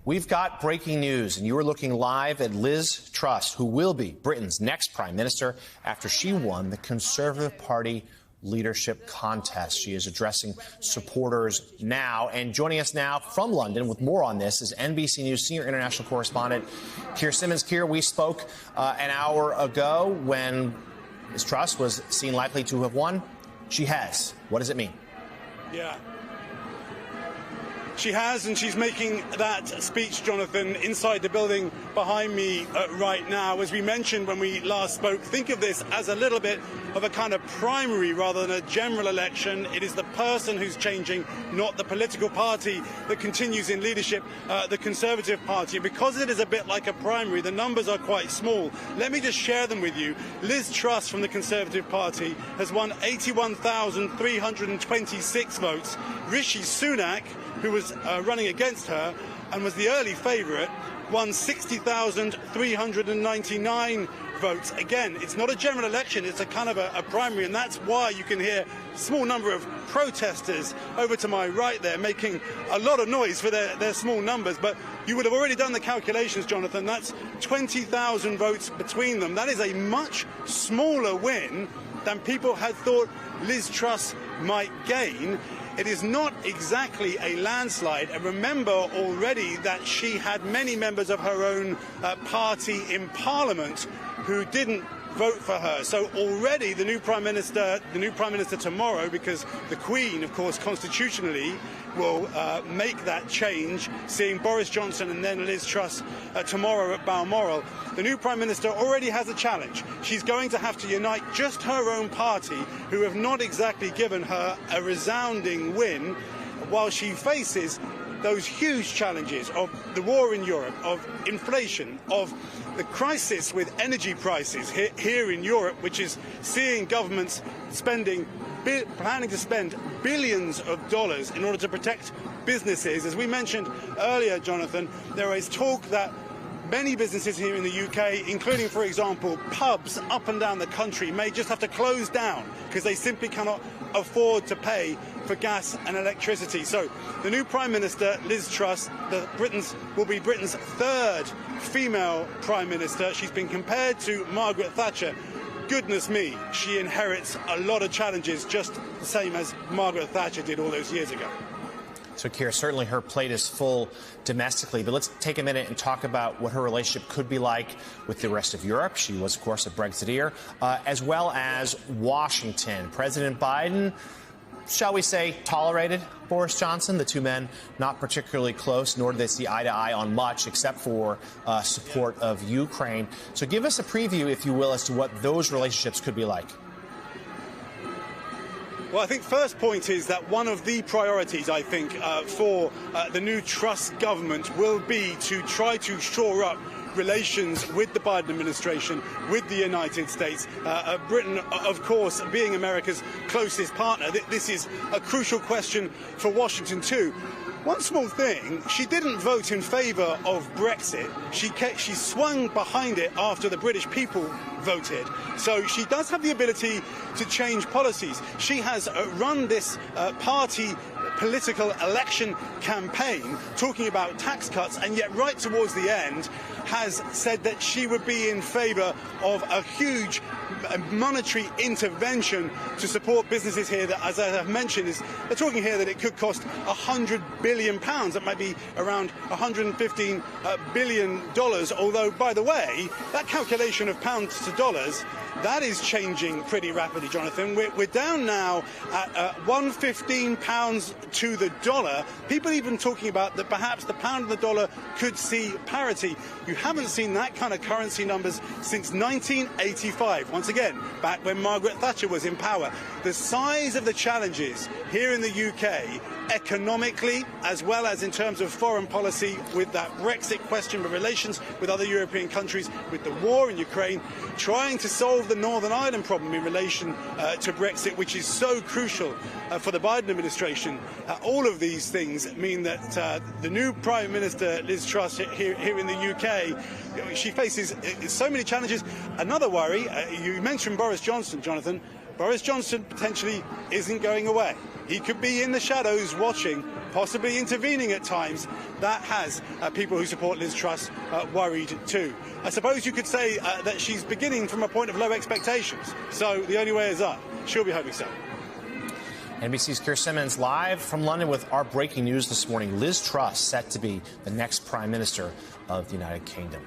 We've got breaking news, and you are looking live at Liz Truss, who will be Britain's next prime minister after she won the Conservative Party leadership contest. She is addressing supporters now. And joining us now from London with more on this is NBC News senior international correspondent Keir Simmons. Keir, we spoke an hour ago when Liz Truss was seen likely to have won. She has. What does it mean? Yeah. She has, and she's making that speech, Jonathan, inside the building behind me right now. As we mentioned when we last spoke, think of this as a little bit of a kind of primary rather than a general election. It is the person who's changing, not the political party that continues in leadership, the Conservative Party. And because it is a bit like a primary, the numbers are quite small. Let me just share them with you. Liz Truss from the Conservative Party has won 81,326 votes. Rishi Sunak, who was running against her and was the early favourite, won 60,399 votes. Again, it's not a general election, it's a kind of a primary, and that's why you can hear a small number of protesters over to my right there making a lot of noise for their small numbers. But you would have already done the calculations, Jonathan. That's 20,000 votes between them. That is a much smaller win than people had thought Liz Truss might gain. It is not exactly a landslide, and remember already that she had many members of her own party in Parliament who didn't vote for her. So already the new Prime Minister tomorrow, because the Queen, of course, constitutionally will make that change, seeing Boris Johnson and then Liz Truss tomorrow at Balmoral. The new Prime Minister already has a challenge. She's going to have to unite just her own party, who have not exactly given her a resounding win, while she faces those huge challenges of the war in Europe, of inflation, of the crisis with energy prices here in Europe, which is seeing governments planning to spend billions of dollars in order to protect businesses. As we mentioned earlier, Jonathan, there is talk that many businesses here in the UK, including, for example, pubs up and down the country, may just have to close down because they simply cannot afford to pay for gas and electricity. So the new Prime Minister, Liz Truss, will be Britain's third female Prime Minister. She's been compared to Margaret Thatcher. Goodness me, she inherits a lot of challenges, just the same as Margaret Thatcher did all those years ago. So, Keir, certainly her plate is full domestically, but let's take a minute and talk about what her relationship could be like with the rest of Europe. She was, of course, a Brexiteer, as well as Washington. President Biden, shall we say, tolerated Boris Johnson. The two men not particularly close, nor do they see eye to eye on much except for support of Ukraine. So give us a preview, if you will, as to what those relationships could be like. Well, I think first point is that one of the priorities, I think, for the new Truss government will be to try to shore up relations with the Biden administration, with the United States. Britain, of course, being America's closest partner, this is a crucial question for Washington too. One small thing, she didn't vote in favour of Brexit. She swung behind it after the British people voted. So she does have the ability to change policies. She has run this party political election campaign talking about tax cuts, and yet right towards the end has said that she would be in favour of a huge monetary intervention to support businesses here that, as I have mentioned, they're talking here that it could cost £100 billion. That might be around $115 billion. Although, by the way, that calculation of pounds to dollars, that is changing pretty rapidly, Jonathan. We're down now at £115 to the dollar. People even talking about that perhaps the pound and the dollar could see parity. You haven't seen that kind of currency numbers since 1985. Once again, back when Margaret Thatcher was in power. The size of the challenges here in the UK, economically, as well as in terms of foreign policy, with that Brexit question, but relations with other European countries, with the war in Ukraine, trying to solve the Northern Ireland problem in relation to Brexit, which is so crucial for the Biden administration. All of these things mean that the new Prime Minister, Liz Truss, here in the UK, she faces so many challenges. Another worry, you mentioned Boris Johnson, Jonathan. Boris Johnson potentially isn't going away. He could be in the shadows watching possibly intervening at times, that has people who support Liz Truss worried too. I suppose you could say that she's beginning from a point of low expectations, so the only way is up. She'll be hoping so. NBC's Keir Simmons live from London with our breaking news this morning. Liz Truss set to be the next Prime Minister of the United Kingdom.